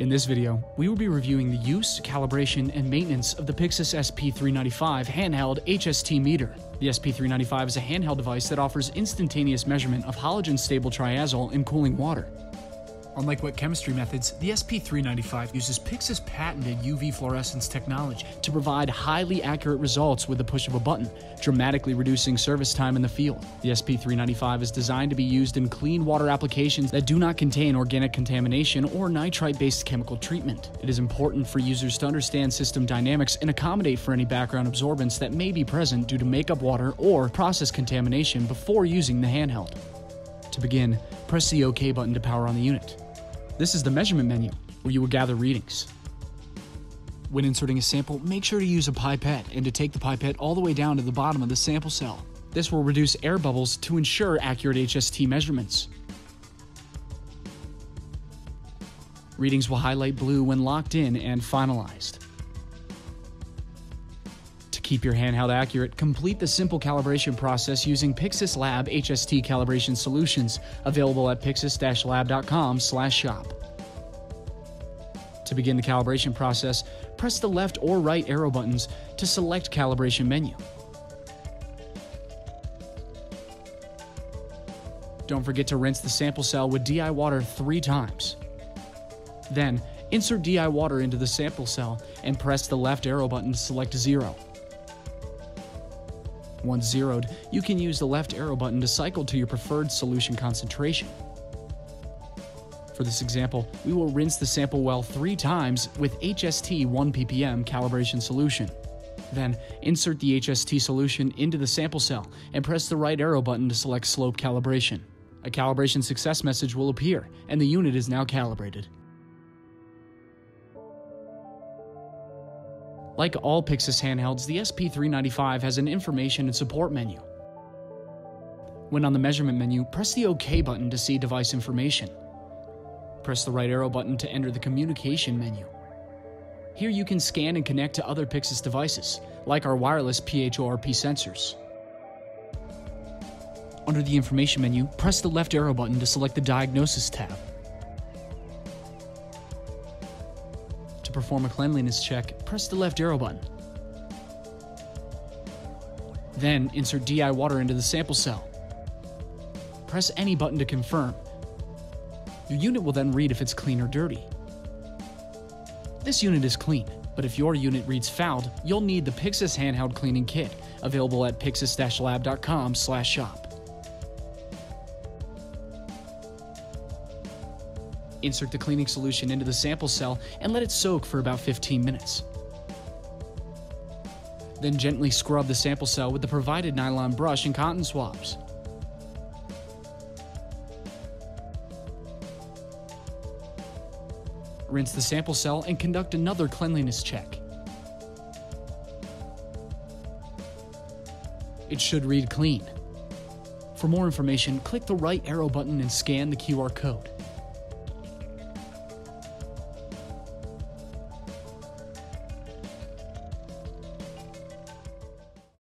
In this video, we will be reviewing the use, calibration, and maintenance of the Pyxis SP-395 handheld HST meter. The SP-395 is a handheld device that offers instantaneous measurement of halogen stable triazole in cooling water. Unlike wet chemistry methods, the SP-395 uses Pyxis' patented UV fluorescence technology to provide highly accurate results with the push of a button, dramatically reducing service time in the field. The SP-395 is designed to be used in clean water applications that do not contain organic contamination or nitrite-based chemical treatment. It is important for users to understand system dynamics and accommodate for any background absorbance that may be present due to makeup water or process contamination before using the handheld. To begin, press the OK button to power on the unit. This is the measurement menu, where you will gather readings. When inserting a sample, make sure to use a pipette and to take the pipette all the way down to the bottom of the sample cell. This will reduce air bubbles to ensure accurate HST measurements. Readings will highlight blue when locked in and finalized. To keep your handheld accurate, complete the simple calibration process using Pyxis Lab HST calibration solutions, available at pyxis-lab.com/shop. To begin the calibration process, press the left or right arrow buttons to select calibration menu. Don't forget to rinse the sample cell with DI water 3 times. Then, insert DI water into the sample cell and press the left arrow button to select 0. Once zeroed, you can use the left arrow button to cycle to your preferred solution concentration. For this example, we will rinse the sample well 3 times with HST 1 ppm calibration solution. Then, insert the HST solution into the sample cell and press the right arrow button to select slope calibration. A calibration success message will appear, and the unit is now calibrated. Like all Pyxis handhelds, the SP-395 has an information and support menu. When on the measurement menu, press the OK button to see device information. Press the right arrow button to enter the communication menu. Here you can scan and connect to other Pyxis devices, like our wireless PHORP sensors. Under the information menu, press the left arrow button to select the Diagnosis tab. To perform a cleanliness check, press the left arrow button. Then insert DI water into the sample cell. Press any button to confirm. Your unit will then read if it's clean or dirty. This unit is clean, but if your unit reads fouled, you'll need the Pyxis handheld cleaning kit, available at pyxis-lab.com/shop. Insert the cleaning solution into the sample cell and let it soak for about 15 minutes. Then gently scrub the sample cell with the provided nylon brush and cotton swabs. Rinse the sample cell and conduct another cleanliness check. It should read clean. For more information, click the right arrow button and scan the QR code.